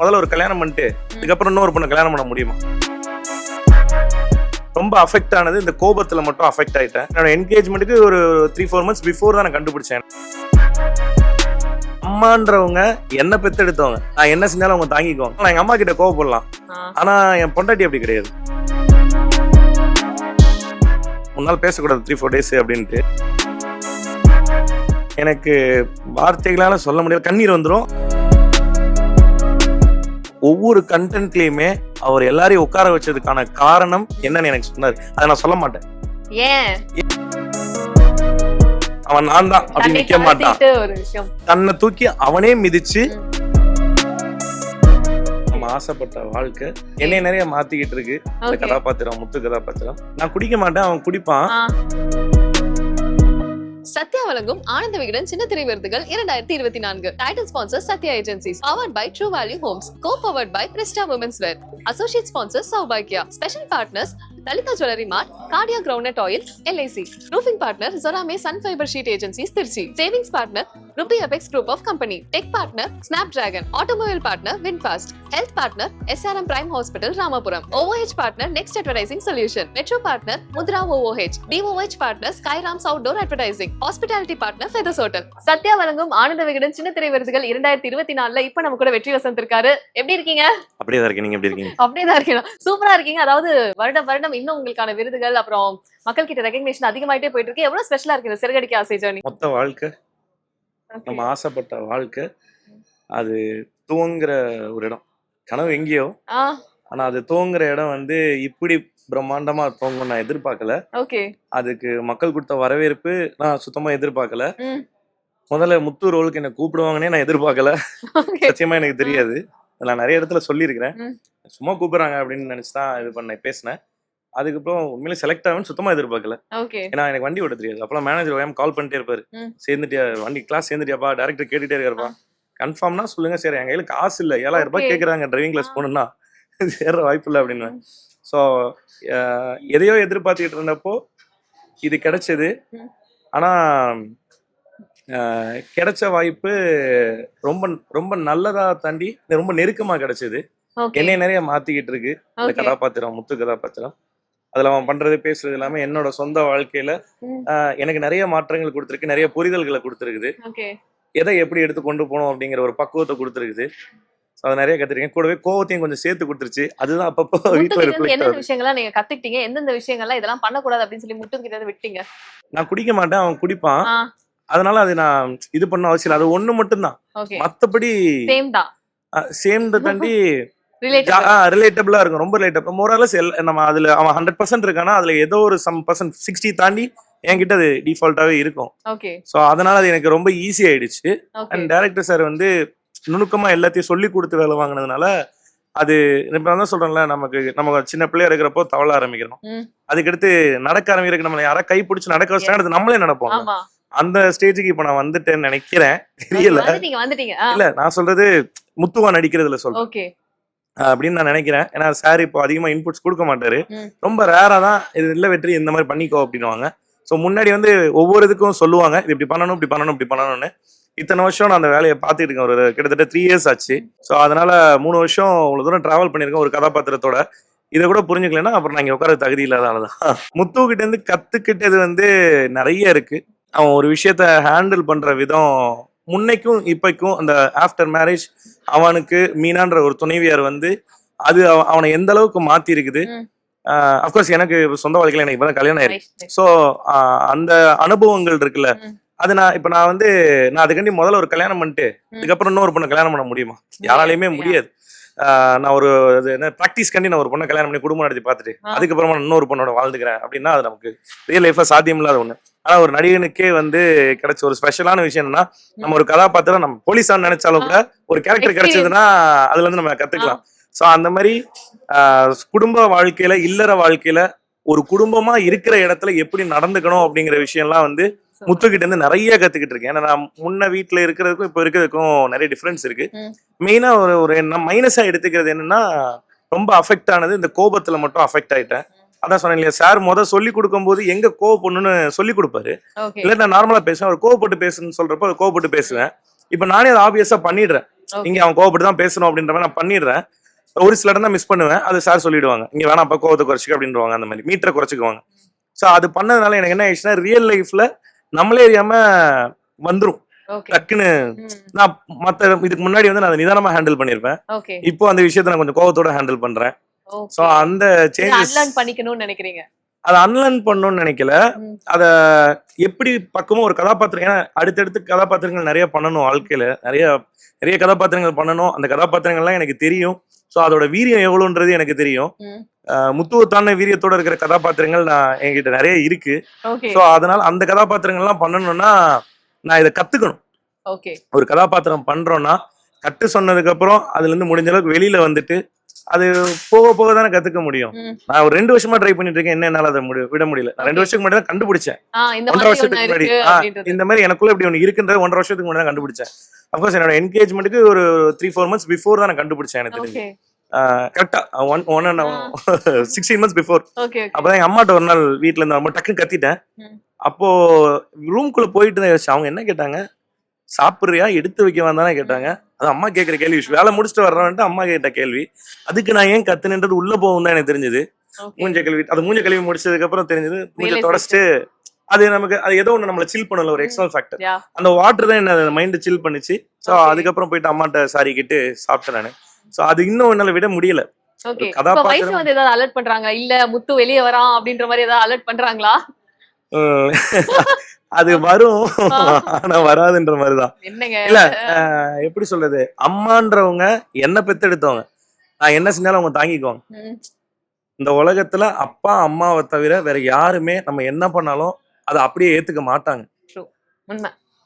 முதல்ல ஒரு கல்யாணம் பண்ணிட்டு அதுக்கப்புறம் இன்னொரு பொண்ணு கல்யாணம் பண்ண முடியுமா? ரொம்ப அஃபெக்ட் ஆனது இந்த கோபத்துல மட்டும் அஃபெக்ட் ஆயிட்டேன். என்னோட என்கேஜ்மெண்ட்டுக்கு ஒரு 3-4 months பிஃபோர் தான் நான் கண்டுபிடிச்சேன். அம்மான்றவங்க என்ன பெத்தெடுத்தவங்க, நான் என்ன செஞ்சாலும் அவங்க தாங்கிக்குவாங்க. நான் எங்க அம்மா கிட்ட கோவப்படலாம், ஆனா என் பொண்டாட்டி அப்படி கிடையாது. முன்னால் பேசக்கூடாது 3-4 days அப்படின்ட்டு எனக்கு வார்த்தைகளால சொல்ல முடியாது, கண்ணீர் வந்துடும். ஒவ்வொரு கண்டென்ட்லயுமே அவர் எல்லாரையும் உட்கார வச்சதுக்கான காரணம் என்னன்னு எனக்கு சொன்னாரு. அதை நான் சொல்ல மாட்டேன். ஏன் அவன் நான் தான் அப்படி நிக்க மாட்டான். தன்னை தூக்கி அவனே மிதிச்சு நம்ம ஆசைப்பட்ட வாழ்க்கை என்னைய நிறைய மாத்திக்கிட்டு இருக்கு. இந்த கதாபாத்திரம், முத்து கதாபாத்திரம். நான் குடிக்க மாட்டேன், அவன் குடிப்பான். சத்யா வழங்கும் ஆனந்த விகடன் சின்ன திரை விருதுகள் 2024. Title sponsor Sathya agencies. Powered by true value homes. Co powered by Krista women's wear. Associate sponsor சௌபாக்யா. Special partners Lalitha jewellery mart, Cardia ground oil, LIC. Roofing partner Jorame sun fibre sheet agencies Trichy. Savings partner ruby apex group of company. Tech partner snap dragon. Automobile partner VinFast. Health partner SRM prime hospital Ramapuram. OOH partner next advertising solution. Metro partner Mudra OOH. DOH partner ஸ்கைராம்ஸ் outdoor advertising. Hospitality partner feathers hotel. Sathya வழங்கும் ஆனந்த விகடன் சின்ன திரை விருதுகள் 2024 இப்ப நம்ம கூட வெற்றி வசந்த் இருக்காரு. எப்படி இருக்கீங்க? அப்படியே தான் இருக்கீங்க. எப்படி இருக்கீங்க? அப்படியே தான் இருக்கீங்க. சூப்பரா இருக்கீங்க. அதாவது வருடம் இன்னும் உங்களுக்கான விருதுகள் அப்புறம் மக்கள் கிட்ட ரெகக்னிஷன் அதிகமாயிட்டே போயிட்டு இருக்கு. எவ்வளவு ஸ்பெஷலா இருக்கு இந்த சிறகடிக்க ஆசை ஜர்னி? மொத்த வாழ்க்கை, நம்ம ஆசைப்பட்ட வாழ்க்கை, அது துவங்குற ஒரு இடம். கனவு எங்கேயோ, ஆனா அது துவங்குற இடம் வந்து இப்படி பிரம்மாண்டமா துவங்கும் நான் எதிர்பார்க்கல. அதுக்கு மக்கள் கொடுத்த வரவேற்பு நான் சுத்தமா எதிர்பார்க்கல. முதல்ல முத்து ரோலுக்கு என்ன கூப்பிடுவாங்கன்னே நான் எதிர்பார்க்கல. சத்தியமா எனக்கு தெரியாது. நான் நிறைய இடத்துல சொல்லியிருக்கிறேன், சும்மா கூப்பிடுறாங்க அப்படின்னு நினைச்சுதான் இது பண்ண பேசினேன். அதுக்கப்புறம் உண்மையிலே செலக்ட் ஆகும்னு சுத்தமா எதிர்பார்க்கல. ஏன்னா எனக்கு வண்டி ஓட்ட தெரியாது. அப்பெல்லாம் மேனேஜர் கால் பண்ணிட்டே இருப்பாரு, சேர்ந்துட்டியா வண்டி கிளாஸ் சேர்ந்துட்டியாப்பா, டேரக்டர் கேட்டுட்டே இருக்காருப்பா, கன்ஃபார்ம்னா சொல்லுங்க. சரி, என் கையில காசு இல்லை, 7000 ரூபாய் கேட்குறாங்க டிரைவிங் கிளாஸ் போகணும்னா, சேர்ற வாய்ப்பு இல்லை அப்படின்னு. ஸோ எதையோ எதிர்பார்த்துக்கிட்டு இருந்தப்போ இது கிடைச்சது. ஆனா கிடைச்ச வாய்ப்பு ரொம்ப ரொம்ப நல்லதா தாண்டி ரொம்ப நெருக்கமா கிடைச்சது. என்னைய நிறைய மாத்திக்கிட்டு இருக்கு இந்த கதாபாத்திரம், முத்து கதாபாத்திரம். அதுல அவன் பண்றது பேசுறது எல்லாமே என்னோட சொந்த வாழ்க்கையில எனக்கு நிறைய மாற்றங்கள் கொடுத்துருக்கு, நிறைய புரிதல்களை கொடுத்துருக்குது. எதை எப்படி எடுத்து கொண்டு போகணும் அப்படிங்கிற ஒரு பக்குவத்தை கொடுத்துருக்குது. அதை நிறைய கத்துருக்கேன். கூடவே கோவத்தையும் கொஞ்சம் சேர்த்து கொடுத்துருச்சு. அதுதான் அப்பப்போ வீட்டுல எந்தெந்த விஷயங்கள்லாம் நீங்க கத்துக்கிட்டீங்க, எந்தெந்த விஷயங்கள்லாம் இதெல்லாம் பண்ணக்கூடாது அப்படின்னு சொல்லி முத்து கிட்ட விட்டீங்க? நான் குடிக்க மாட்டேன், அவன் குடிப்பான். அதனால அது நான் இது பண்ண அவசியம் இல்லை. அது ஒண்ணு மட்டும்தான். மத்தபடி சேம் தாண்டி ரிலேட்டபிளா இருக்கும். ரொம்ப ரிலேட்டபிள் மோரலஸ். நம்ம அதுல அவன் 100% இருக்கானா, அதுல ஏதோ ஒரு சம் பர்சன்ட் 60 தாண்டி என்கிட்ட அது டிஃபால்ட்டாவே இருக்கும். சோ அதனால அது எனக்கு ரொம்ப ஈஸி ஆயிடுச்சு. அண்ட் டைரக்டர் சார் வந்து நுணுக்கமா எல்லாத்தையும் சொல்லி கொடுத்து வேலை வாங்கினதுனால அது இப்ப தான் சொல்றேன்ல, நம்ம சின்ன பிள்ளையா இருக்கிறப்போ தவள ஆரம்பிக்கிறோம். அதுக்கடுத்து நடக்க ஆரம்பிக்கிறதுக்கு நம்மள யாரா கை பிடிச்சி நடக்க வச்சாங்க, அது நம்மளே நடப்போம். அந்த ஸ்டேஜுக்கு இப்ப நான் வந்துட்டேன்னு நினைக்கிறேன். தெரியல. இல்ல, நான் சொல்றது முத்துவா நடிக்கிறதுல சொல்றேன் அப்படின்னு நான் நினைக்கிறேன். ஏன்னா சார் இப்போ அதிகமா இன்புட்ஸ் கொடுக்க மாட்டாரு. ரொம்ப ரேரா தான் இது இல்ல வெற்றி இந்த மாதிரி பண்ணிக்கோ அப்படின்னுவாங்க. ஸோ முன்னாடி வந்து ஒவ்வொரு இதுக்கும் சொல்லுவாங்க, இது இப்படி பண்ணணும் இப்படி பண்ணணும் இப்படி பண்ணணும்னு. இத்தனை வருஷம் நான் அந்த வேலையை பார்த்துட்டு இருக்கேன். ஒரு கிட்டத்தட்ட 3 years ஆச்சு. ஸோ அதனால 3 வருஷம் இவ்வளவு தூரம் டிராவல் பண்ணியிருக்கேன் ஒரு கதாபாத்திரத்தோட. இதை கூட புரிஞ்சுக்கலன்னா அப்புறம் நான் இங்க உட்கார தகுதி இல்லாதனாலதான். முத்து கிட்ட இருந்து கத்துக்கிட்டது வந்து நிறைய இருக்கு. அவன் ஒரு விஷயத்த ஹேண்டில் பண்ற விதம் முன்னைக்கும் இப்பைக்கும், அந்த ஆஃப்டர் மேரேஜ் அவனுக்கு மீனான்ற ஒரு துணைவியார் வந்து அது அவனை எந்த அளவுக்கு மாத்தி இருக்குது. அப்கோர்ஸ் எனக்கு சொந்த வாழ்க்கையில எனக்கு இப்பதான் கல்யாணம் ஆயிருக்கு. ஸோ அந்த அனுபவங்கள் இருக்குல்ல, அது நான் வந்து அதுக்காண்டி முதல்ல ஒரு கல்யாணம் பண்ணிட்டு அதுக்கப்புறம் இன்னொரு பொண்ணை கல்யாணம் பண்ண முடியுமா? யாராலையுமே முடியாது. நான் ஒரு ப்ராக்டிஸ் கண்டி நான் ஒரு பொண்ணை கல்யாணம் பண்ணி குடும்பம் நடத்தி பார்த்துட்டு அதுக்கப்புறமா இன்னொரு பொண்ணோட வாழ்ந்துக்கிறேன் அப்படின்னா அது நமக்கு ரியல் லைஃப்ல சாத்தியம் இல்லாத ஒண்ணு. ஆனா ஒரு நடிகனுக்கே வந்து கிடைச்ச ஒரு ஸ்பெஷலான விஷயம் என்னன்னா, நம்ம ஒரு கதாபாத்திரம் நம்ம போலீஸான்னு நினைச்சாலும் கூட ஒரு கேரக்டர் கிடைச்சதுன்னா அதுல இருந்து நம்ம கத்துக்கலாம். சோ அந்த மாதிரி குடும்ப வாழ்க்கையில, இல்லற வாழ்க்கையில ஒரு குடும்பமா இருக்கிற இடத்துல எப்படி நடந்துக்கணும் அப்படிங்கிற விஷயம்லாம் வந்து முத்துக்கிட்ட இருந்து நிறைய கத்துக்கிட்டு இருக்கேன். ஏன்னா நான் முன்ன வீட்டுல இருக்கிறதுக்கும் இப்ப இருக்கிறதுக்கும் நிறைய டிஃபரன்ஸ் இருக்கு. மெயினா ஒரு மைனஸா எடுத்துக்கிறது என்னன்னா, ரொம்ப அஃபெக்ட் ஆனது இந்த கோபத்துல மட்டும் அஃபெக்ட் ஆயிட்டேன். அதான் சொன்னேன் இல்லையா, சார் சொல்லி கொடுக்கும் போது எங்க கோவப்படணும்னு சொல்லி கொடுப்பாரு. இல்ல நான் நார்மலா பேசுவேன், அவர் கோவப்பட்டு பேசுன்னு சொல்றப்ப கோவப்பட்டு பேசுவேன். இப்ப நானே அதை ஆப்வியஸா பண்ணிடுறேன். இங்க அவன் கோவப்பட்டு தான் பேசணும் அப்படின்ற மாதிரி நான் பண்ணிடுறேன். ஒரு சில இடம் தான் மிஸ் பண்ணுவேன். அது சார் சொல்லிடுவாங்க, இங்க வேணாம் அப்ப கோவத்தை குறைச்சிக்க அப்படின்றவாங்க. அந்த மாதிரி மீட்டரை குறைச்சிக்குவாங்க. ஸோ அது பண்ணதுனால எனக்கு என்ன ஆயிடுச்சுன்னா, ரியல் லைஃப்ல நம்மளே அறியாம வந்துரும் டக்குன்னு. நான் மத்த இதுக்கு முன்னாடி வந்து நான் நிதானமா ஹேண்டில் பண்ணிருப்பேன். இப்போ அந்த விஷயத்த நான் கொஞ்சம் கோவத்தோட ஹேண்டில் பண்றேன். சோ அந்த சேஞ்சஸ் பண்ணிக்கணும்னு நினைக்கிறீங்க? அதை அன்லேர்ன் பண்ணணும்னு நினைக்கல. அத எப்படி பக்கமும் ஒரு கதாபாத்திரம், ஏன்னா அடுத்தடுத்து கதாபாத்திரங்கள் நிறைய பண்ணணும் வாழ்க்கையில, நிறைய நிறைய கதாபாத்திரங்கள் பண்ணணும். அந்த கதாபாத்திரங்கள்லாம் எனக்கு தெரியும். ஸோ அதோட வீரியம் எவ்வளோன்றது எனக்கு தெரியும். முத்துவத்தான வீரியத்தோட இருக்கிற கதாபாத்திரங்கள் நான் என்கிட்ட நிறைய இருக்கு. ஸோ அதனால அந்த கதாபாத்திரங்கள்லாம் பண்ணணும்னா நான் இதை கத்துக்கணும். ஒரு கதாபாத்திரம் பண்றோம்னா கட்டு சொன்னதுக்கு அப்புறம் அதுல இருந்து முடிஞ்ச அளவுக்கு வெளியில வந்துட்டு அது போக போக தானே கத்துக்க முடியும். நான் ஒரு 2 வருஷமா ட்ரை பண்ணிட்டு இருக்கேன். என்ன என்னால அதை விட முடியல. நான் 2 வருஷத்துக்கு முன்னாடி தான் கண்டுபிடிச்சேன். 1.5 வருஷத்துக்கு முன்னாடி இந்த மாதிரி எனக்குள்ள இப்படி ஒண்ணு இருக்குன்றது 1.5 வருஷத்துக்கு முன்னாடி தான் கண்டுபிடிச்சேன். அப்கோர்ஸ் என்னோட என்கேஜ்மெண்ட்டுக்கு ஒரு 3-4 months பிஃபோர் தான் நான் கண்டுபிடிச்சேன். எனக்கு தெரிஞ்சு கரெக்டா 16 months பிஃபோர். அப்பதான் எங்க அம்மாட்ட ஒரு நாள் வீட்டுல இருந்து அம்மா டக்குன்னு கத்திட்டேன். அப்போ ரூம்குள்ள போயிட்டு தான் யோசிச்சேன். அவங்க என்ன கேட்டாங்க, சாப்பிடுறியா எடுத்து வைக்க வந்தானே கேட்டாங்க. அது அம்மா கேட்கிற கேள்வி. வேலை முடிச்சுட்டு வர்றவன்ட்டு அம்மா கேட்ட கேள்வி. அதுக்கு நான் ஏன் கத்துனுன்றது உள்ள போகும் தான் எனக்கு தெரிஞ்சது. மூஞ்ச கழுவி முடிச்சதுக்கு அப்புறம் தெரிஞ்சது. மூஞ்ச தொடச்சிட்டு அது நமக்கு அது ஏதோ ஒண்ணு நம்மள சில் பண்ணல, ஒரு எக்ஸ்டர்னல் ஃபேக்டர். அந்த வாட்டர் தான் என்ன மைண்ட் சில் பண்ணிச்சு. ஸோ அதுக்கப்புறம் போயிட்டு அம்மாட்ட சாரி கேட்டு சாப்பிட்டேன் நானு. ஸோ அது இன்னும் என்னால விட முடியல. கதாபாத்திரம் வந்து ஏதாவது அலர்ட் பண்றாங்க, இல்ல முத்து வெளியே வரான் அப்படின்ற மாதிரி ஏதாவது அலர்ட் பண்றாங்களா? அது வரும், ஆனா வராதுன்ற மாதிரிதான். இல்ல எப்படி சொல்றது, அம்மான்றவங்க என்ன பெத்தெடுத்தவங்க, நான் என்ன செஞ்சாலும் அவங்க தாங்கிக்குவாங்க. இந்த உலகத்துல அப்பா அம்மாவை தவிர வேற யாருமே நம்ம என்ன பண்ணாலும் அதை அப்படியே ஏத்துக்க மாட்டாங்க.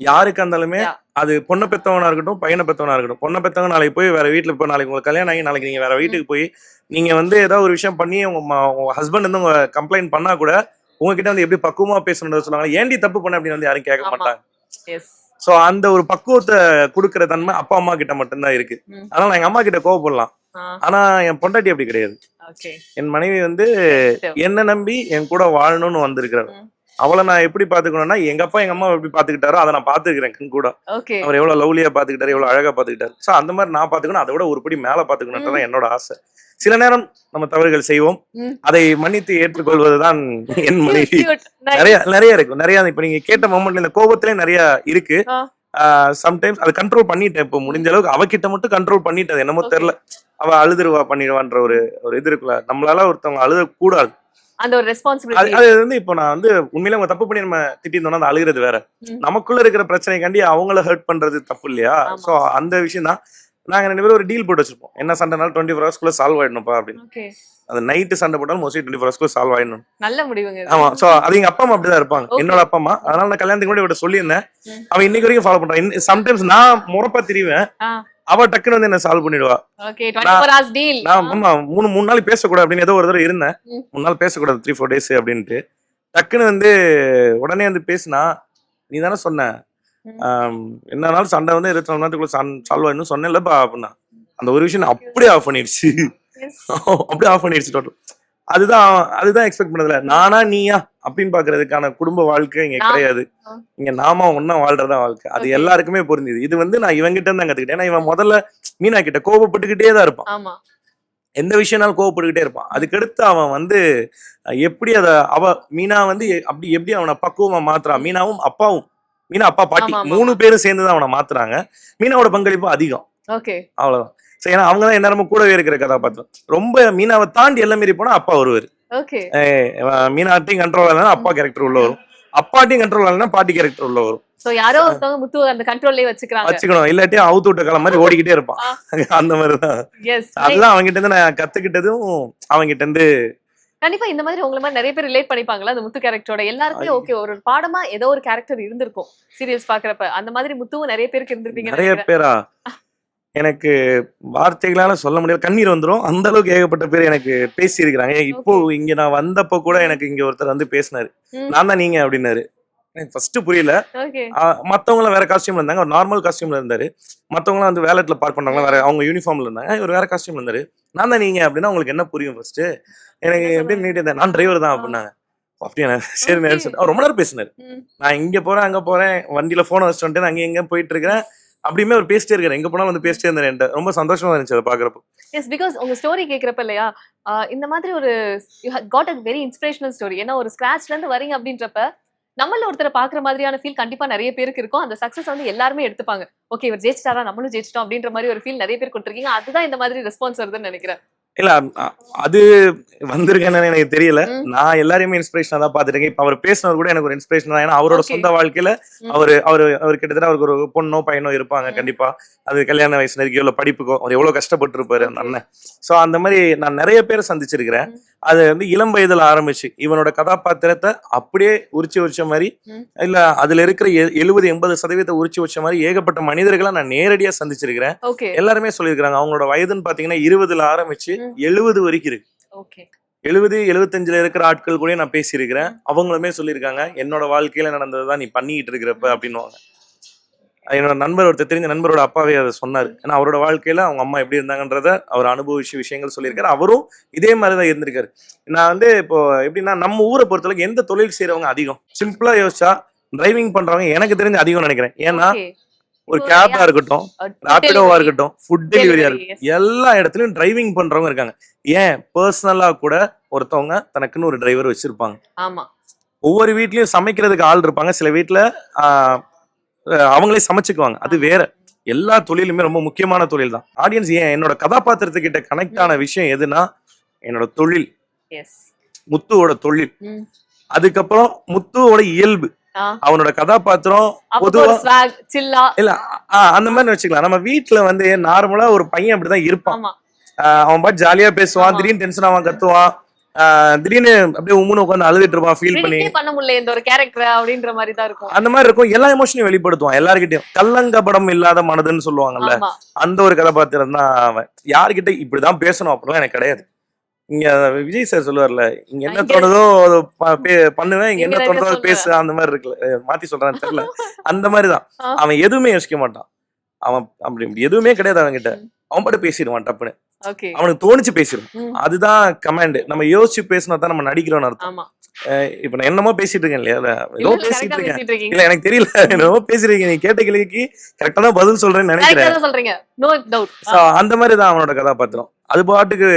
யாருக்கா இருந்தாலுமே, அது பொண்ணை பெத்தவனா இருக்கட்டும் பையனை பெத்தவனா இருக்கட்டும். பொண்ணை பெத்தவங்க நாளைக்கு போய் வேற வீட்டுல இப்போ நாளைக்கு உங்களுக்கு கல்யாணம் ஆகி நாளைக்கு நீங்க வேற வீட்டுக்கு போய் நீங்க வந்து ஏதாவது ஒரு விஷயம் பண்ணி உங்க ஹஸ்பண்ட் வந்து உங்க கம்ப்ளைண்ட் பண்ணா கூட உங்ககிட்ட வந்து எப்படி பக்குவமா பேசணும்னு சொல்லுவாங்க. ஏன்டி தப்பு பண்ண அப்படின்னு வந்து யாரும் கேட்க மாட்டாங்க. சோ அந்த ஒரு பக்குவத்தை கொடுக்கற தன்மை அப்பா அம்மா கிட்ட மட்டும்தான் இருக்கு. அதனால நான் எங்க அம்மா கிட்ட கோவப்படலாம், ஆனா என் பொண்டாட்டி அப்படி கிடையாது. என் மனைவி வந்து என்ன நம்பி என் கூட வாழணும்னு வந்திருக்கிறார். அவளை நான் எப்படி பாத்துக்கணும்னா, எங்க அப்பா எங்க அம்மா எப்படி பாத்துக்கிட்டாரோ அதை நான் பாத்துக்கிறேன். கண் கூட அவர் எவ்வளவு லவ்லியா பாத்துக்கிட்டாரு, எவ்வளவு அழகா பாத்துக்கிட்டாரு. சோ அந்த மாதிரி நான் பாத்துக்கணும், அதை விட ஒருபடி மேல பாத்துக்கணும்ன்றதான் என்னோட ஆசை. சில நேரம் நம்ம தவறுகள் செய்வோம், அதை மன்னித்து ஏற்றுக்கொள்வதுதான் என் மனைவி. நிறைய இருக்கும், நிறைய. இப்ப நீங்க கேட்ட மொமெண்ட்ல இந்த கோபத்திலே நிறைய இருக்கு. சம்டைம்ஸ் அதை கண்ட்ரோல் பண்ணிட்டேன். இப்போ முடிஞ்ச அளவுக்கு அவகிட்ட மட்டும் கண்ட்ரோல் பண்ணிட்டேன். என்னமோ தெரியல, அவ அழுதுருவா பண்ணிடுவான்ற ஒரு இது இருக்குல்ல. நம்மளால ஒருத்தவங்க அழுத கூடாது, அந்த ஒரு ரெஸ்பான்சிபிலிட்டி. அது வந்து இப்போ நான் வந்து உண்மையில அவங்க தப்பு பண்ணி நம்ம திட்டிருந்தோம்னா அந்த அழுகிறது வேற. நமக்குள்ள இருக்கிற பிரச்சனைக்காண்டி அவங்கள ஹர்ட் பண்றது தப்பு இல்லையா? சோ அந்த விஷயம் தான். நாங்க 2 பேரும் ஒரு டீல் போட்டு வச்சிருப்போம், என்ன சண்டைனாலும் 24 hours சால்வ் ஆயிடணும்ப்பா அப்படின்னு. அது நைட்டு சண்டை போட்டாலும் மோஸ்ட்லி 24 hours சால்வ் ஆயிடணும். நல்ல முடிவுங்க. ஆமா. சோ அது எங்க அப்பா அம்மா அப்படிதான் இருப்பாங்க, என்னோட அப்பா அம்மா. அதனால நான் கல்யாணத்துக்கு முன்னாடி இவட சொல்லியிருந்தேன். அவன் இன்னைக்கு வரைக்கும் ஃபாலோ பண்றான். சம்டைம்ஸ் நான் முறப்பா திரிவேன், அவ டக்குன்னு வந்து என்ன சால்வ் பண்ணிடுவா. நான் ஆமா 3 நாள் பேசக்கூடாது அப்படின்னு ஏதோ ஒரு தடவை இருந்தேன். 3 நாள் பேசக்கூடாது, 3-4 days அப்படின்ட்டு. டக்குன்னு வந்து உடனே வந்து பேசினா, நீ தானே சொன்ன என்னன்னாலும் சண்டை வந்து 24 மணி நேரத்துக்குள்ள சால்வ் ஆயிடணும் சொன்னேன்லப்பா அப்படின்னா. அந்த ஒரு விஷயம் அப்படியே ஆஃப் பண்ணிடுச்சு. அப்படியே ஆஃப் பண்ணிடுச்சு டோட்டல். அதுதான் எக்ஸ்பெக்ட் பண்ணதுல. நானா நீயா அப்படின்னு பாக்குறதுக்கான குடும்ப வாழ்க்கை இங்க கிடையாது. இங்க நாம ஒன்னா வாழ்றதா வாழ்க்கை. அது எல்லாருக்குமே பொருந்தது. இது வந்து நான் இவங்கிட்ட தான் கத்துக்கிட்டேன். ஏன்னா இவன் முதல்ல மீனா கிட்ட கோபப்பட்டுக்கிட்டே தான் இருப்பான். எந்த விஷயம்னாலும் கோவப்பட்டுக்கிட்டே இருப்பான். அதுக்கடுத்து அவன் வந்து எப்படி மீனா வந்து எப்படி அவனை பக்குவமா மாத்துறான். மீனாவும் அப்பாவும், மீனா அப்பா பாட்டி 3 பேரும் சேர்ந்துதான் அவனை மாத்துறாங்க. மீனாவோட பங்களிப்பு அதிகம். அவ்வளவுதான். ஏன்னா அவங்கதான் எல்லாருமே கூடவே இருக்கிற கதாபாத்திரம். ரொம்ப மீனாவை தாண்டி எல்லாம் மீறி போனா அப்பா வருவாரு. மீனாட்டையும் கண்ட்ரோல் ஆகலன்னா அப்பா கேரக்டர் உள்ள வரும், அப்பாட்டையும் கண்ட்ரோல் ஆகலன்னா பாட்டி கேரக்டர் உள்ள வரும். வச்சுக்கணும், இல்லாட்டி அவுத்து விட்ட காலம் மாதிரி ஓடிக்கிட்டே இருப்பான். அந்த மாதிரிதான். அதுதான் அவங்கிட்ட இருந்து நான் கத்துக்கிட்டதும். அவங்கிட்ட இருந்து கண்டிப்பா இந்த மாதிரி உங்களை மாதிரி நிறைய பேர் ரிலேட் பண்ணிப்பாங்களா அந்த முத்து கேரக்டரோட? எல்லாருமே ஓகே, ஒரு பாடமா ஏதோ ஒரு கேரக்டர் இருந்திருக்கும் சீரியல்ஸ் பாக்குறப்ப. அந்த மாதிரி முத்துவும் நிறைய பேருக்கு இருந்திருப்பீங்க. நிறைய பேரா? எனக்கு வார்த்தைகளால சொல்ல முடியாது, கண்ணீர் வந்துடும். அந்த அளவுக்கு ஏகப்பட்ட பேர் எனக்கு பேசி இருக்கிறாங்க. இப்போ இங்க நான் வந்தப்போ கூட எனக்கு இங்க ஒருத்தர் வந்து பேசினாரு, நான் தான் நீங்க அப்படின்னாரு. எனக்கு ஃபர்ஸ்ட் புரியல. மத்தவங்க எல்லாம் வேற காஸ்டியூம்ல இருந்தாங்க, ஒரு நார்மல் காஸ்டியூம்ல இருந்தாரு. மத்தவங்க எல்லாம் வந்து வேலட்ல பார்க் பண்றாங்க, வேற அவங்க யூனிஃபார்ம்ல இருந்தாங்க. இவர் வேற காஸ்டியூம்ல இருந்தாரு. நான் தான் நீங்க அப்படின்னா உங்களுக்கு என்ன புரியும்? ஃபர்ஸ்ட் எனக்கு எப்படி நீட்டு இருந்தேன், நான் டிரைவர் தான் அப்படின்னாங்க. அப்படியா, சரி நேரம். அவர் ரொம்ப நேரம் பேசினாரு. நான் இங்க போறேன் அங்க போறேன், வண்டியில போனை வச்சுட்டு வந்துட்டு அங்கே எங்க போயிட்டு இருக்கிறேன். அப்படியுமே அவர் பேசிட்டே இருக்காரு, எங்க போனாலும் வந்து பேசிட்டே இருந்தாரு என்கிட்ட. ரொம்ப சந்தோஷமா இருந்துச்சு அதை பாக்குறப்போ. எஸ், பிகாஸ் உங்க ஸ்டோரி கேக்குறப்ப இல்லையா, இந்த மாதிரி ஒரு you got a very inspirational story. ஏன்னா ஒரு ஸ்கிராச்ல இருந்து வரீங்க அப்படின்றப்ப நம்மள ஒருத்தரை பாக்குற மாதிரியான ஃபீல் கண்டிப்பா நிறைய பேருக்கு இருக்கும். அந்த சக்சஸ் வந்து எல்லாருமே எடுத்துப்பாங்க. ஓகே, இவர் ஜெயிச்சிட்டாரா, நம்மளும் ஜெயிச்சிட்டோம் அப்படின்ற மாதிரி ஒரு ஃபீல் நிறைய பேர் கொடுத்துருக்கீங்க. அதுதான் இந்த மாதிரி ரெஸ்பான்ஸ் வருதுன்னு நினைக்கிறேன். இல்ல அது வந்திருக்கேன்னு எனக்கு தெரியல. நான் எல்லாரையுமே இன்ஸ்பிரேஷனா தான் பாத்துருக்கேன். இப்ப அவர் பேசினது கூட எனக்கு ஒரு இன்ஸ்பிரேஷன் தான். ஏன்னா அவரோட சொந்த வாழ்க்கையில அவர் கிட்டத்தட்ட அவருக்கு ஒரு பொண்ணோ பையனோ இருப்பாங்க கண்டிப்பா. அது கல்யாண வயசு நெருக்கியோ இல்ல படிப்புக்கோ அவர் எவ்வளவு கஷ்டப்பட்டு இருப்பாரு அந்த அண்ணன். சோ அந்த மாதிரி நான் நிறைய பேரை சந்திச்சிருக்கிறேன். அது வந்து இளம் வயதுல ஆரம்பிச்சு இவனோட கதாபாத்திரத்தை அப்படியே உரிச்சு வச்ச மாதிரி, இல்ல அதுல இருக்கிற 70-80% உரிச்சு வச்ச மாதிரி ஏகப்பட்ட மனிதர்களை நான் நேரடியா சந்திச்சிருக்கிறேன். எல்லாருமே சொல்லியிருக்காங்க அவங்களோட வயதுன்னு பாத்தீங்கன்னா 20ல ஆரம்பிச்சு 70 வரைக்கும் இருக்கு. 70-75ல இருக்கிற ஆட்கள் கூட நான் பேசியிருக்கிறேன். அவங்களுமே சொல்லியிருக்காங்க என்னோட வாழ்க்கையில நடந்ததுதான் நீ பண்ணிக்கிட்டு இருக்கிறப்ப அப்படின்னுவாங்க. என்னோட நண்பர் ஒருத்தர், தெரிஞ்ச நண்பரோட அப்பாவே அதை சொன்னாரு. ஏன்னா அவரோட வாழ்க்கையில அவங்க அம்மா எப்படி இருந்தாங்கன்றத அவர் அனுபவிச்ச விஷயங்கள் சொல்லியிருக்காரு. அவரும் இதே மாதிரிதான் இருந்திருக்காரு. நான் வந்து இப்போ எப்படின்னா நம்ம ஊரை பொறுத்தளவுக்கு எந்த தொழில் செய்யறவங்க அதிகம், சிம்பிளா யோசிச்சா டிரைவிங் பண்றவங்க எனக்கு தெரிஞ்சு அதிகம் நினைக்கிறேன். ஏன்னா ஒரு கேபா இருக்கட்டும், ராபிடோவா இருக்கட்டும், ஃபுட் டெலிவரியா இருக்கட்டும், எல்லா இடத்துலயும் டிரைவிங் பண்றவங்க இருக்காங்க. ஏன் பர்சனலா கூட ஒருத்தவங்க தனக்குன்னு ஒரு டிரைவர் வச்சிருப்பாங்க. ஒவ்வொரு வீட்லயும் சமைக்கிறதுக்கு ஆள் இருப்பாங்க. சில வீட்டுல அவங்களே சமைச்சுக்குவாங்க. அது வேற. எல்லா தொழிலுமே ரொம்ப முக்கியமான தொழில் தான். ஆடியன்ஸ் ஏன் என்னோட கதாபாத்திரத்துக்கிட்ட கனெக்ட் ஆன விஷயம் எதுனா என்னோட தொழில், முத்துவோட தொழில், அதுக்கப்புறம் முத்துவோட இயல்பு, அவனோட கதாபாத்திரம் பொதுவா இல்ல அந்த மாதிரி வச்சுக்கலாம். நம்ம வீட்டுல வந்து நார்மலா ஒரு பையன் அப்படிதான் இருப்பான். அவன் பாட்டு ஜாலியா பேசுவான், திடீர்னு டென்ஷன் ஆவான், கத்துவான், திடீர்னு அப்படியே உம்முன்னு உட்காந்து அழுதுட்டு இருப்பான், ஃபீல் பண்ண முடியல இந்த ஒரு கேரக்டர் அப்படின்ற மாதிரி தான் இருக்கும். அந்த மாதிரி இருக்கும். எல்லா எமோஷனையும் வெளிப்படுத்துவான் எல்லார்கிட்டயும். கல்லங்கபடம் இல்லாத மனதுன்னு சொல்லுவாங்கல்ல, அந்த ஒரு கதாபாத்திரம் தான் அவன். யாருக்கிட்ட இப்படிதான் பேசணும் அப்படிலாம் எனக்கு கிடையாது. இங்க விஜய் சார் சொல்லுவார்ல, இங்க என்ன தோணுதோ பண்ணுவேன், இங்க என்ன தோணுதோ பேசு, அந்த மாதிரி இருக்குல்ல, மாத்தி சொல்றான்னு தெரியல. அந்த மாதிரிதான் அவன். எதுவுமே யோசிக்க மாட்டான் அவன். அப்படி எதுவுமே கிடையாது அவன்கிட்ட. அவன் பாட்டு பேசிடுவான் டப்புன்னு. அவனுக்கு தோணிச்சு பேசிடும். அதுதான் கமாண்ட். நம்ம யோசிச்சு பேசினா தான் நம்ம நடிக்கிறோம்னு அர்த்தம். இப்ப நான் என்னமோ பேசிட்டு இருக்கேன் இல்லையா, ஏதோ பேசிட்டு இருக்கேன் இல்ல எனக்கு தெரியல, என்னமோ பேசிருக்கீங்க. நீ கேட்ட கேள்விக்கு கரெக்டா தான் பதில் சொல்றேன்னு நினைக்கிறேன். அந்த மாதிரிதான் அவனோட கதாபாத்திரம். அது பாட்டுக்கு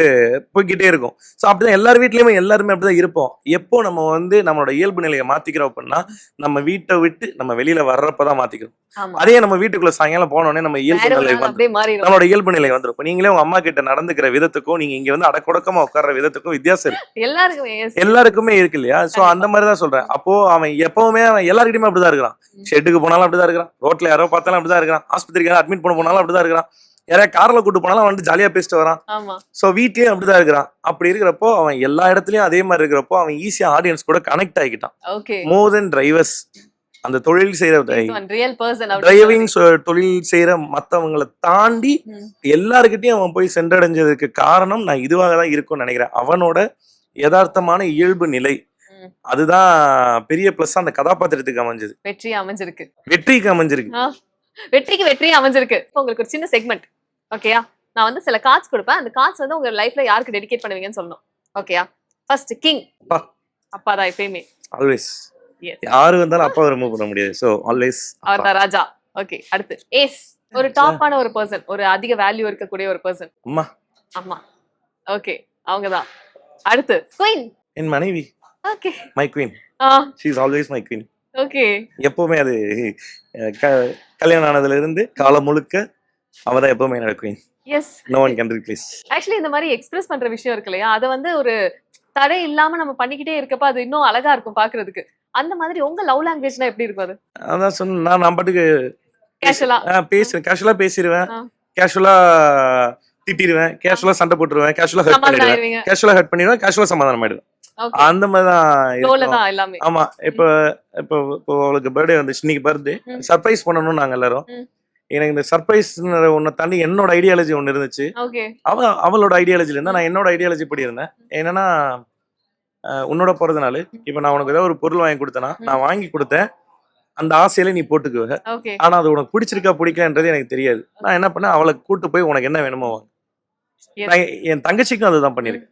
போய்கிட்டே இருக்கும். சோ அப்படிதான் எல்லார் வீட்லயுமே எல்லாருமே அப்படிதான் இருப்போம். எப்போ நம்ம வந்து நம்மளோட இயல்பு நிலையை மாத்திக்கிறோம் அப்படின்னா நம்ம வீட்டை விட்டு நம்ம வெளியில வர்றப்பதான் மாத்திக்கிறோம். அதே நம்ம வீட்டுக்குள்ள சாயங்காலம் போனோடனே நம்ம இயல்பு நிலை நம்மளோட இயல்பு நிலை வந்துடும். இப்ப நீங்களே உங்க அம்மா கிட்ட நடந்துக்கிற விதத்துக்கும் நீங்க இங்க வந்து அடக்கொடக்கமா உட்கார்ற விதத்துக்கும் வித்தியாசம் இருக்கு. எல்லாருக்குமே இருக்கு இல்லையா? சோ அந்த மாதிரிதான் சொல்றேன். அப்போ அவன் எப்பவுமே அவன் எல்லாருக்கிட்டையுமே அப்படிதான் இருக்கிறான். ஷெட்டுக்கு போனாலும் அப்படிதான் இருக்கிறான், ரோட்ல யாரோ பார்த்தாலும் அப்படிதான் இருக்கிறான், ஆஸ்பத்திரிக்கு அட்மிட் பண்ண போனாலும் அப்படிதான் இருக்கிறான், யாராவது கார்ல கூட்டு போனாலும் வந்து ஜாலியா பேசிட்டு வரான். சோ வீட்லயும் அப்படிதான் இருக்கிறான். அப்படி இருக்கிறப்போ அவன் எல்லா இடத்துலயும் அதே மாதிரி இருக்கிறப்போ அவன் ஈஸியா ஆடியன்ஸ் கூட கனெக்ட் ஆகிட்டான். மோர் தென் டிரைவர்ஸ். அந்த தொழில் செய்யற டிரைவிங் தொழில் செய்யற மத்தவங்களை தாண்டி எல்லாருக்கிட்டையும் அவன் போய் சென்றடைஞ்சதுக்கு காரணம் நான் இதுவாக தான் இருக்கும்னு நினைக்கிறேன். அவனோட யதார்த்தமான இயல்பு நிலை அதுதான் பெரிய பிளஸ் அந்த கதாபாத்திரத்துக்கு அமைஞ்சது. வெற்றிக்கு அமைஞ்சிருக்கு. வெற்றி அமைஞ்சிருக்கு. உங்களுக்கு ஒரு சின்ன செக்மெண்ட் ஓகேயா? நான் வந்து சில கார்ட்ஸ் கொடுப்பேன். அந்த கார்ட்ஸ் வந்து உங்க லைஃப்ல யாருக்கு டெடிகேட் பண்ணுவீங்கன்னு சொல்லணும். ஓகேயா? First king. அப்பா தான் எப்பயுமே. ஆல்வேஸ். யாரு வந்தாலும் அப்பா ரிமூவ் பண்ண முடியாது. சோ ஆல்வேஸ் அவர்தான் ராஜா. ஓகே. அடுத்து ஏஸ். ஒரு டாப்பான ஒரு பர்சன், ஒரு அதிக வேல்யூ இருக்கக்கூடிய ஒரு பர்சன். அம்மா. ஓகே, அவங்கதான். அடுத்து குயின். என் மனைவி. Okay. My queen. She is always my queen. Okay. எப்பவுமே அது கல்யாணம் ஆனதுல இருந்து காலம் முழுக்க அவதான் எப்பவுமே என்னோட queen. Yes. No one can replace. Actually இந்த மாதிரி எக்ஸ்பிரஸ் பண்ற விஷயம் இருக்கு இல்லையா, அது வந்து ஒரு தடை இல்லாம நம்ம பண்ணிக்கிட்டே இருக்கப்ப அது இன்னும் அழகா இருக்கும் பாக்குறதுக்கு. அந்த மாதிரி உங்க லவ் லாங்குவேஜ்னா எப்படி இருக்கும்? அது அதான் சொன்ன, நான் பாட்டுக்கு கேஷுவலா பேசுறேன், கேஷுவலா பேசிடுவேன், கேஷுவலா திட்டிடுவேன், கேஷுவலா சண்டை போட்டுருவேன், கேஷுவலா ஹர்ட் பண்ணிடுவேன், கேஷுவலா ஹர்ட் பண்ணிடுவேன், கேஷுவலா சமாதானம் ஆயிடுவேன். அந்த மாதிரிதான். ஆமா. இப்போ அவளுக்கு பர்த்டே வந்துச்சு, இன்னைக்கு பர்த்டே. சர்ப்ரைஸ் பண்ணணும் நாங்க எல்லாரும். எனக்கு இந்த சர்ப்ரைஸ் ஒன்ன தாண்டி என்னோட ஐடியாலஜி ஒண்ணு இருந்துச்சு. அவளோட ஐடியாலஜில இருந்தா நான் என்னோட ஐடியாலஜி படி இருந்தேன். என்னன்னா உன்னோட பிறந்தநாள், இப்ப நான் உனக்கு ஏதாவது ஒரு பொருள் வாங்கி கொடுத்தேன்னா நான் வாங்கி கொடுத்தேன், அந்த ஆசையில நீ போட்டுக்குவ. ஆனா அது உனக்கு பிடிச்சிருக்கா பிடிக்கன்றது எனக்கு தெரியாது. நான் என்ன பண்ணேன், அவளை கூட்டு போய் உனக்கு என்ன வேணுமோ வாங்க. நான் என் தங்கச்சிக்கும் அதுதான் பண்ணிருக்கேன்.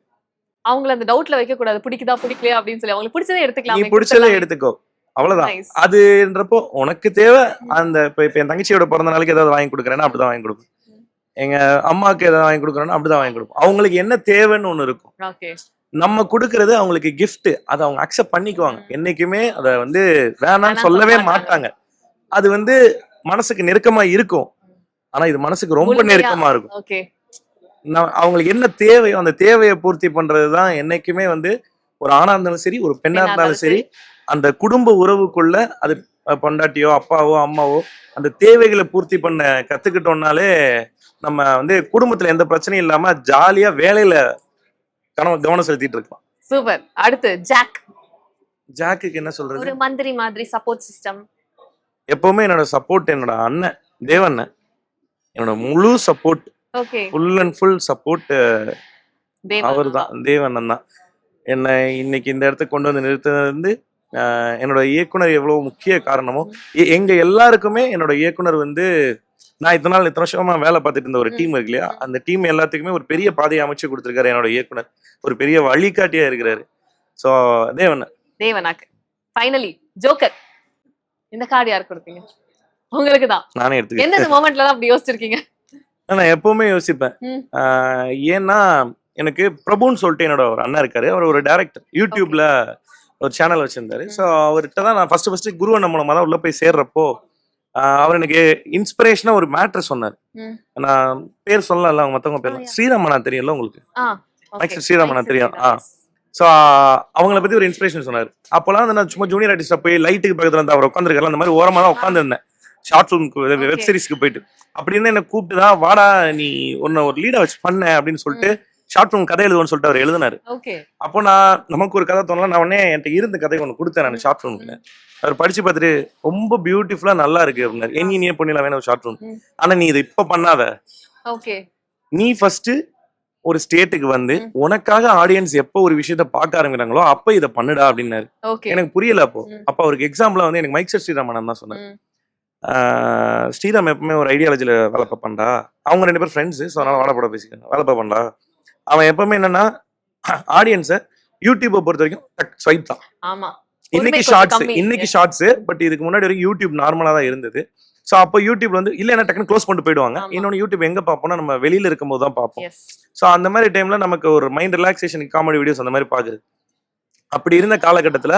அவங்கள அந்த டவுட்ல வைக்க கூடாது, பிடிக்குதா பிடிக்கலையா அப்படின்னு சொல்லி அவங்களுக்கு பிடிச்சதே எடுத்துக்கலாம். நீ பிடிச்சதே எடுத்துக்கோ, அவ்வளவுதான். Nice. அதுன்றப்போ உனக்கு தேவை அந்த இப்ப என் தங்கச்சியோட பிறந்த நாளைக்கு ஏதாவது வாங்கி கொடுக்குறேன்னா அப்படிதான் வாங்கி கொடுப்பேன். எங்க அம்மாவுக்கு ஏதாவது வாங்கி கொடுக்குறேன்னா அப்படிதான் வாங்கி கொடுப்போம். அவங்களுக்கு என்ன தேவைன்னு ஒண்ணு இருக்கும். Okay. நம்ம கொடுக்கறது அவங்களுக்கு gift. அதை அவங்க அக்செப்ட் பண்ணிக்குவாங்க. என்னைக்குமே அதை வந்து வேணாம்னு வேணாம் சொல்லவே சொல்ல மாட்டாங்க. அது வந்து மனசுக்கு நெருக்கமா இருக்கும். ஆனா இது மனசுக்கு ரொம்ப முழுமையா. நெருக்கமா இருக்கும். Okay. அவங்களுக்கு என்ன தேவையோ அந்த தேவையை பூர்த்தி பண்றதுதான் என்னைக்குமே வந்து ஒரு ஆணா இருந்தாலும் சரி ஒரு பெண்ணா இருந்தாலும் சரி அந்த குடும்ப உறவுக்குள்ள அது பொண்டாட்டியோ அப்பாவோ அம்மாவோ அந்த தேவைகளை பூர்த்தி பண்ண கத்துக்கிட்டோம்னாலே நம்ம வந்து குடும்பத்துல எந்த பிரச்சனையும் இல்லாம ஜாலியா வேலையில கவனம் செலுத்திட்டு இருக்கலாம். சூப்பர். அடுத்து ஜாக். ஜாக்குக்கு என்ன சொல்றது? ஒரு மந்திரி மாதிரி சப்போர்ட் சிஸ்டம். எப்பவுமே என்னோட சப்போர்ட் என்னோட அண்ணன் தேவண்ணன் என்னோட முழு support. Okay. Full and full support அவர் தான், தேவண்ணன் தான். என்னை இன்னைக்கு இந்த இடத்துக்கு கொண்டு வந்து நிறுத்தினது வந்து என்னோட இயக்குனர் எவ்வளவு முக்கிய காரணமோ எங்க எல்லாருக்குமே என்னோட இயக்குனர் வந்து நான் இத்தனை வருஷமா வேலை பார்த்துட்டு இருந்த ஒரு டீம் இருக்கு இல்லையா, அந்த டீம் எல்லாத்துக்குமே ஒரு பெரிய பாதையை அமைச்சு கொடுத்துருக்காரு என்னோட இயக்குனர். ஒரு பெரிய வழிகாட்டியா இருக்கிறாரு. ஸோ தேவனாக்கு. Finally joker. இந்த கார்டு யாருக்கு கொடுப்பீங்க? உங்களுக்கு தான். நானே எடுத்துக்கிறேன். எந்த மொமெண்ட்ல தான் அப்படி யோசிச்சிருக்கீங்க? நான் எப்பவுமே யோசிப்பேன். ஏன்னா எனக்கு பிரபுன்னு சொல்லிட்டு என்னோட ஒரு அண்ணா இருக்காரு. அவர் ஒரு டைரக்டர், யூடியூப்ல ஒரு சேனல் வச்சிருந்தாரு. ஸோ அவர்கிட்ட தான் நான் ஃபர்ஸ்ட் குருவண்ண மூலமா தான் உள்ள போய் சேர்றப்போ அவர் எனக்கு இன்ஸ்பிரேஷனா ஒரு மேட்டர் சொன்னார். நான் பேர் சொல்லல, அவங்க மத்தவங்க பேர் ஸ்ரீராமனா தெரியும்ல உங்களுக்கு? ஸ்ரீராமனா தெரியும். ஸோ அவங்கள பத்தி ஒரு இன்ஸ்பிரேஷன் சொன்னார். அப்போலாம் வந்து நான் சும்மா ஜூனியர் ஆர்டிஸ்டா போய் லைட்டுக்கு பக்கத்துல இருந்து அவர் உட்காந்துருக்காரு, அந்த மாதிரி ஓரமா தான் உட்காந்துருந்தேன். ஷார்ட் ஃபிலிம்க்கு வெப் சீரிஸ்க்கு போயிட்டு அப்படி இருந்தா என்ன கூப்பிட்டு தான் வாடா நீ ஒரு லீடா வச்சு பண்ண அப்படின்னு சொல்லிட்டு ஷார்ட் ஃபிலிம் கதை எழுதுன்னு சொல்லிட்டு அவர் எழுதினாரு. அப்போ நான் நமக்கு ஒரு கதை தோணல, நான் உடனே என்கிட்ட இருந்த கதை ஒன்று கொடுத்தேன் நான் ஷார்ட் ஃபிலிம்க்கு. அவர் படிச்சு பார்த்துட்டு ரொம்ப பியூட்டிஃபுல்லா நல்லா இருக்கு அப்படின்னாரு. நீயே பண்ணிடலாம் வேணும் ஷார்ட் ஃபிலிம், ஆனா நீ இதை இப்ப பண்ணாத, நீ ஃபர்ஸ்ட் ஒரு ஸ்டேட்டுக்கு வந்து உனக்காக ஆடியன்ஸ் எப்போ ஒரு விஷயத்த பார்க்க ஆரம்பிக்கிறாங்களோ அப்ப இதை பண்ணுடா அப்படின்னாரு. எனக்கு புரியல. அப்போ அவருக்கு எக்ஸாம்பிளா வந்து எனக்கு மைக் ஸ்ரீராமன் தான் சொன்னார். ஸ்ரீராம் எப்பவுமே ஒரு ஐடியாலஜில வேலை பார்ப்பான்டா, அவங்க 2 பேரும் ஃப்ரெண்ட்ஸ், ஸோ அதனால வாழப்பட பேசிக்கிறேன், வேலை பார்ப்பான்டா. அவன் எப்பவுமே என்னன்னா ஆடியன்ஸை யூடியூப்பை பொறுத்த வரைக்கும் ஸ்வைப் தான். இன்னைக்கு ஷார்ட்ஸ், பட் இதுக்கு முன்னாடி வரைக்கும் யூடியூப் நார்மலா தான் இருந்தது. ஸோ அப்போ யூடியூப்ல வந்து இல்லைன்னா டக்குன்னு க்ளோஸ் பண்ணிட்டு போயிடுவாங்க. இன்னொன்று யூடியூப் எங்க பார்ப்போம்னா நம்ம வெளியில இருக்கும் போது தான் பார்ப்போம். ஸோ அந்த மாதிரி டைம்ல நமக்கு ஒரு மைண்ட் ரிலாக்ஸேஷனுக்கு காமெடி வீடியோஸ் அந்த மாதிரி பாக்குறது. அப்படி இருந்த காலகட்டத்துல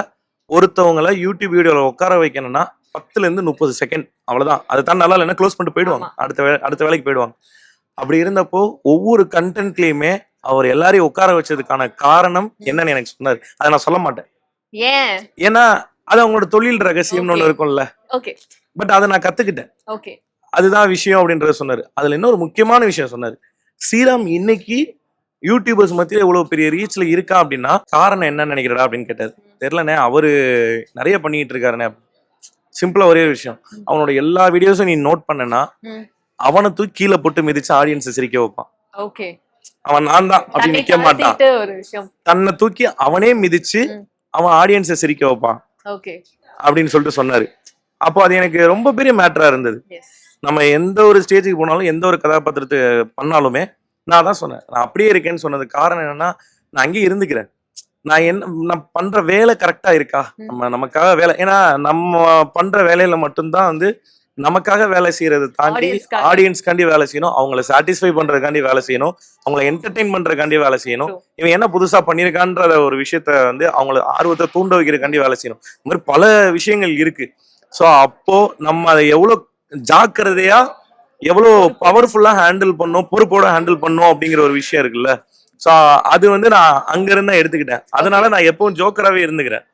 ஒருத்தவங்களை யூடியூப் வீடியோல உட்கார வைக்கணும்னா 10 to 30 செகண்ட் அவ்வளவுதான். அது தான் நல்லா இல்லைன்னா க்ளோஸ் பண்ணிட்டு போயிடுவாங்க, அடுத்த வேலைக்கு போயிடுவாங்க. அப்படி இருந்தப்போ ஒவ்வொரு கண்டென்ட்லயுமே அவர் எல்லாரையும் உட்கார வச்சதுக்கான காரணம் என்னன்னு எனக்கு சொன்னாரு. அதை நான் சொல்ல மாட்டேன், ஏன்னா அது அவங்களோட தொழில் ரகசியம்னு ஒண்ணு இருக்கும்ல. பட் அதை நான் கத்துக்கிட்டேன், அதுதான் விஷயம் அப்படின்றத சொன்னாரு. அதுல இன்னொரு முக்கியமான விஷயம் சொன்னாரு. ஸ்ரீராம் இன்னைக்கு யூடியூபர்ஸ் மத்தியில இவ்வளவு பெரிய ரீச்ல இருக்கா அப்படின்னா காரணம் என்னன்னு நினைக்கிறடா அப்படின்னு கேட்டாரு. தெரியலண்ணே, அவரு நிறைய பண்ணிட்டு இருக்காருண்ணே. சிம்பிளா ஒரே விஷயம், அவனோட எல்லா வீடியோஸும் நீ நோட் பண்ணனா அவனை தூக்கி கீழே போட்டு மிதிச்சு ஆடியன்ஸை சிரிக்க வைப்பான். அவன் நான் தான் அப்படின்னு நிக்க மாட்டான், தன்னை தூக்கி அவனே மிதிச்சு அவன் ஆடியன்ஸை சிரிக்க வைப்பான் அப்படின்னு சொல்லிட்டு சொன்னாரு. அப்போ அது எனக்கு ரொம்ப பெரிய மேட்டரா இருந்தது. நம்ம எந்த ஒரு ஸ்டேஜுக்கு போனாலும் எந்த ஒரு கதாபாத்திரத்தை பண்ணாலுமே நான் தான் சொன்னேன், நான் அப்படியே இருக்கேன்னு சொன்னது காரணம் என்னன்னா, நான் அங்கேயே இருந்துக்கிறேன். நான் பண்ற வேலை கரெக்டா இருக்கா, நமக்காக வேலை, ஏன்னா நம்ம பண்ற வேலையில மட்டும்தான் வந்து நமக்காக வேலை செய்யறது தாண்டி ஆடியன்ஸ்காண்டி வேலை செய்யணும், அவங்கள சாட்டிஸ்ஃபை பண்றதுக்காண்டி வேலை செய்யணும், அவங்கள என்டர்டெயின் பண்றதுக்காண்டி வேலை செய்யணும், இவன் என்ன புதுசா பண்ணிருக்கான்ற ஒரு விஷயத்த வந்து அவங்கள ஆர்வத்தை தூண்ட வைக்கிறதுக்காண்டி வேலை செய்யணும். இந்த மாதிரி பல விஷயங்கள் இருக்கு. ஸோ அப்போ நம்ம அதை எவ்வளவு ஜாக்கிரதையா எவ்வளவு பவர்ஃபுல்லா ஹேண்டில் பண்ணோம், பொறுப்போட ஹேண்டில் பண்ணோம் அப்படிங்கிற ஒரு விஷயம் இருக்குல்ல. ஸோ அது வந்து நான் அங்க இருந்தா எடுத்துக்கிட்டேன். அதனால நான் எப்பவும் ஜோக்கராவே இருந்துக்கிறேன்,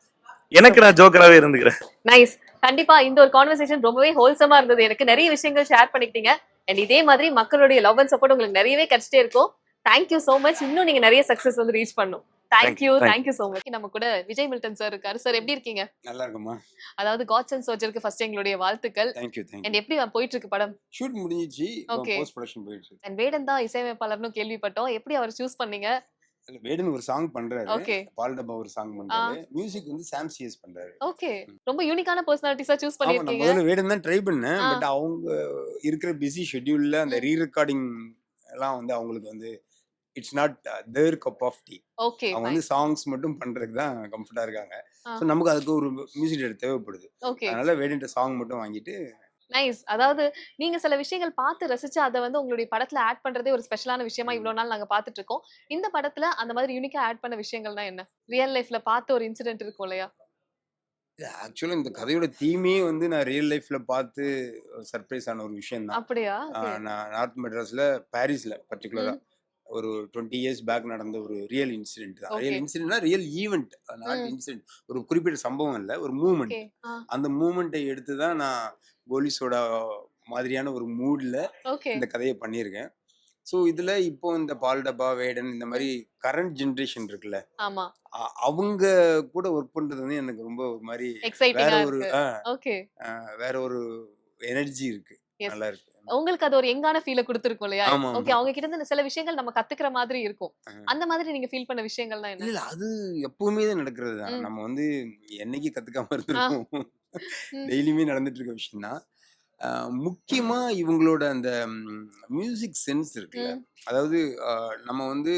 எனக்கு நான் ஜோக்கராவே இருந்துக்கிறேன். நைஸ். கண்டிப்பா இந்த ஒரு கான்வர்சேஷன் ரொம்பவே ஹோல்சமா இருந்தது. எனக்கு நிறைய விஷயங்கள் ஷேர் பண்ணிக்கிட்டீங்க. அண்ட் இதே மாதிரி மக்களுடைய லவ் அண்ட் சப்போர்ட் உங்களுக்கு நிறையவே கிடைச்சிட்டே இருக்கும். Thank you so much. இன்னும் நீங்க நிறைய சக்சஸ் வந்து ரீச் பண்ணும். Thank you so much. நம்ம கூட விஜய் மில்டன் சார் இருக்காரு. சார் எப்படி இருக்கீங்க? நல்லா இருக்குமா. அதாவது காட்ஸ் அண்ட் சோல்ஜருக்கு ஃபர்ஸ்ட் எங்களுடைய வாழ்த்துக்கள். தேங்க்யூ. அண்ட் எப்படி போயிட்டு இருக்கு படம்? ஷூட் முடிஞ்சிச்சு, போஸ்ட் ப்ரொடக்ஷன் போயிட்டு இருக்கு. அண்ட் வேடன் தான் இசையமைப்பாளர்னு கேள்விப்பட்டோம். எப்படி அவர் சூஸ் பண்ணீங்க? வேடன் ஒரு சாங் பண்றாரு, பால் டப்பா ஒரு சாங் பண்றாரு, மியூசிக் வந்து சாம் சிஎஸ் பண்றாரு. ஓகே, ரொம்ப யூனிக்கான பர்சனாலிட்டிஸா சூஸ் பண்ணிருக்கீங்க. முதல்ல வேடன் தான் ட்ரை பண்ணேன், பட் அவங்க இருக்கிற பிஸி ஷெட்யூல்ல அந்த ரீ ரெக்கார்டிங் எல்லாம் வந்து அவங்களுக்கு வந்து it's not their cup of tea. Okay. அவங்க வந்து சாங்ஸ் மட்டும் பண்றதுக்கு தான் கம்ஃபர்ட்டா இருக்காங்க. ஸோ நமக்கு அதுக்கு ஒரு மியூசிக் டேரக்டர் தேவைப்படுது. ஓகே. அதனால வேடிட்ட சாங் மட்டும் வாங்கிட்டு நைஸ். அதாவது நீங்க சில விஷயங்கள் பார்த்து ரசிச்சு அத வந்து உங்களுடைய படத்துல ஆட் பண்றதே ஒரு ஸ்பெஷலான விஷயமா இவ்வளவு நாள் நாங்க பார்த்துட்டு இருக்கோம். இந்த படத்துல அந்த மாதிரி யூனிக்கா ஆட் பண்ண விஷயங்கள்னா என்ன? ரியல் லைஃப்ல பார்த்த ஒரு இன்சிடென்ட் இருக்கும் இல்லையா? ஆக்சுவலா இந்த கதையோட தீமே வந்து நான் ரியல் லைஃப்ல பார்த்து சர்ப்ரைஸ் ஆன ஒரு விஷயம் தான். அப்படியா? நான் நார்த் மெட்ராஸ்ல பாரிஸ்ல பர்டிகுலரா ஒரு 20 இயர்ஸ் பேக் நடந்த ஒரு ரியல் இன்சிடென்ட் தான். ரியல் இன்சிடென்ட்னா ரியல் ஈவென்ட், நாட் இன்சிடென்ட். ஒரு குறிப்பிட்ட சம்பவம் இல்ல, ஒரு மூவ்மெண்ட். அந்த மூவ்மெண்ட்டை எடுத்து தான் நான் போலீஸோட மாதிரியான ஒரு மூட்ல இந்த கதையை பண்ணியிருக்கேன். ஸோ இதுல இப்போ இந்த பால் டப்பா, வேடன் இந்த மாதிரி கரண்ட் ஜெனரேஷன் இருக்குல்ல, அவங்க கூட ஒர்க் பண்றது வந்து எனக்கு ரொம்ப ஒரு மாதிரி வேற ஒரு எனர்ஜி இருக்கு. நல்லா இருக்கு. உங்களுக்கு அது ஒரு எங்கான ஃபீல கொடுத்திருக்கும் இல்லையா? ஓகே, அவங்க கிட்ட இருந்து சில விஷயங்கள் நம்ம கத்துக்கிற மாதிரி இருக்கும். அந்த மாதிரி நீங்க ஃபீல் பண்ண விஷயங்கள்னா என்ன? இல்ல அது எப்பவுமே தான் நடக்கிறது தான். நம்ம வந்து என்னைக்கு கத்துக்காம இருந்திருக்கோம். டெய்லியுமே நடந்துட்டு இருக்க விஷயம் தான். முக்கியமா இவங்களோட அந்த மியூசிக் சென்ஸ் இருக்குல்ல, அதாவது நம்ம வந்து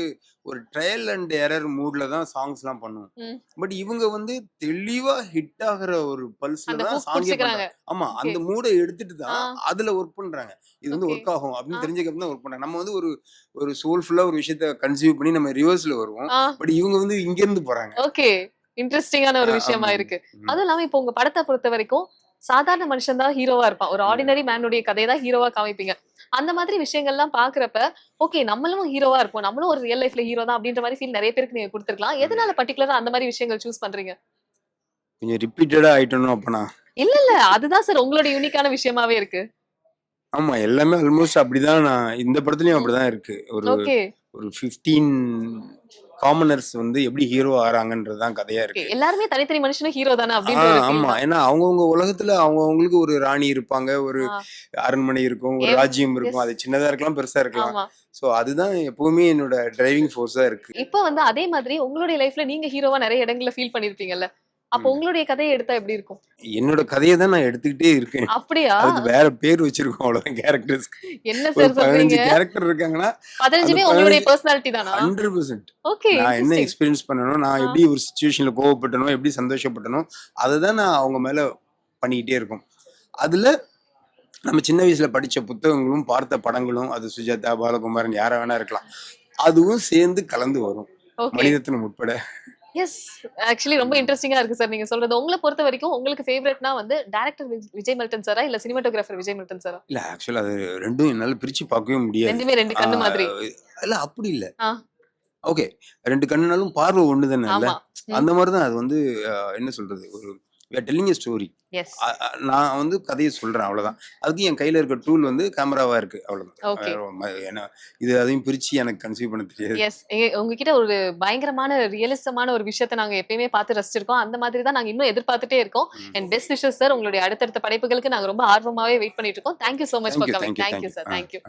ஒரு ட்ரையல் அண்ட் எரர் மூட்ல தான் சாங்ஸ் எல்லாம் பண்ணுவோம். பட் இவங்க வந்து தெளிவா ஹிட் ஆகுற ஒரு பல்ஸ்ல தான் சாங்கே பண்றாங்க. ஆமா, அந்த மூடை எடுத்துட்டு தான் அதுல ஒர்க் பண்றாங்க. இது வந்து ஒர்க் ஆகும் அப்படின்னு தெரிஞ்சுக்கப்பதான் ஒர்க் பண்றாங்க. நம்ம வந்து ஒரு சோல்ஃபுல்லா ஒரு விஷயத்த கன்சீவ் பண்ணி நம்ம ரிவர்ஸ்ல வருவோம். பட் இவங்க வந்து இங்க இருந்து போறாங்க. ஓகே, இன்ட்ரெஸ்டிங்கான ஒரு விஷயமா இருக்கு. அதுவும் இல்லாம இப்போ உங்க படத்தை பொறுத்த வரைக்கும் சாதாரண மனுஷன் தான் ஹீரோவா இருப்பான். ஒரு ஆர்டினரி மேனுடைய கதையை தான் ஹீரோவா காமிப்பீங்க. அந்த மாதிரி விஷயங்கள்லாம் பாக்குறப்ப ஓகே நம்மளும் ஹீரோவா இருப்போம், நம்மளும் ஒரு ரியல் லைஃப்ல ஹீரோ தான் அப்படின்ற மாதிரி ஃபீல் நிறைய பேருக்கு நீங்க கொடுத்துருக்கலாம். எதனால பர்டிகுலரா அந்த மாதிரி விஷயங்கள் சூஸ் பண்றீங்க? கொஞ்சம் ரிப்பீட்டடா ஆயிட்டணும் அப்பனா? இல்ல அதுதான் சார் உங்களோட யூனிக்கான விஷயமாவே இருக்கு. ஆமா, எல்லாமே ஆல்மோஸ்ட் அப்படிதான். நான் இந்த படத்துலயும் அப்படிதான் இருக்கு. ஒரு 15 காமனர்ஸ் வந்து எப்படி ஹீரோ ஆறாங்கன்றதுதான் கதையா இருக்கு. எல்லாருமே தனித்தனி மனுஷனும் ஹீரோ தானே அப்படின்றது. ஆமா, ஏன்னா அவங்கவுங்க உலகத்துல அவங்கவுங்களுக்கு ஒரு ராணி இருப்பாங்க, ஒரு அரண்மனை இருக்கும், ஒரு ராஜ்யம் இருக்கும். அது சின்னதா இருக்கலாம், பெருசா இருக்கலாம். சோ அதுதான் எப்பவுமே என்னோட டிரைவிங் ஃபோர்ஸா இருக்கு. இப்ப வந்து அதே மாதிரி உங்களுடைய லைஃப்ல நீங்க ஹீரோவா நிறைய இடங்கள்ல ஃபீல் பண்ணிருப்பீங்கல்ல, அப்ப உங்களுடைய கதையை எடுத்தா எப்படி இருக்கும்? என்னோட கதையை தான் நான் எடுத்துக்கிட்டே இருக்கேன். அப்படியா? அதுக்கு வேற பேர் வச்சிருக்கோம் அவ்வளவுதான். கேரக்டர்ஸ் என்ன சார் சொல்றீங்க? 15 கேரக்டர் இருக்காங்கன்னா 15மே உங்களுடைய பர்சனாலிட்டி தானா? 100%. ஓகே, நான் என்ன எக்ஸ்பீரியன்ஸ் பண்ணனோ, நான் எப்படி ஒரு சிச்சுவேஷன்ல கோவப்பட்டனோ, எப்படி சந்தோஷப்பட்டனோ, அதை தான் நான் அவங்க மேல பண்ணிக்கிட்டே இருக்கும். அதுல நம்ம சின்ன வயசுல படிச்ச புத்தகங்களும் பார்த்த படங்களும், அது சுஜாதா, பாலகுமாரன் யாரா வேணா இருக்கலாம், அதுவும் சேர்ந்து கலந்து வரும், மணிரத்னம் உட்பட. எஸ், ஆக்சுவலி ரொம்ப இன்ட்ரெஸ்டிங்கா இருக்கு சார் நீங்க சொல்றது. உங்களை பொறுத்த வரைக்கும் உங்களுக்கு ஃபேவரட்னா வந்து டைரக்டர் விஜய் மில்டன் சாரா இல்ல சினிமாட்டோகிராஃபர் விஜய் மில்டன் சாரா? இல்ல ஆக்சுவலா அது ரெண்டும் என்னால பிரிச்சு பார்க்கவே முடியாது. ரெண்டுமே ரெண்டு கண்ணு மாதிரி. இல்ல அப்படி இல்ல. ஓகே, ரெண்டு கண்ணுனாலும் பார்வை ஒண்ணுதானே இல்ல? அந்த மாதிரிதான் அது வந்து என்ன சொல்றது, ஒரு டெல்லிங் எ ஸ்டோரி. நான் வந்து கதையை சொல்றேன், அவ்வளவுதான். அதுக்கு என் கையில இருக்க டூல் வந்து கேமராவா இருக்கு, அவ்வளவுதான். ஏன்னா இது அதையும் பிரிச்சு எனக்கு கன்சீவ் பண்ண தெரியாது. எஸ், உங்ககிட்ட ஒரு பயங்கரமான ரியலிசமான ஒரு விஷயத்தை நாங்க எப்பயுமே பார்த்து ரசிச்சிருக்கோம். அந்த மாதிரி தான் நாங்க இன்னும் எதிர்பார்த்துட்டே இருக்கோம். And best wishes sir. உங்களுடைய அடுத்தடுத்த படைப்புகளுக்கு நாங்க ரொம்ப ஆர்வமாவே வெயிட் பண்ணிட்டு இருக்கோம். Thank you so much for coming. Thank you sir. Thank you.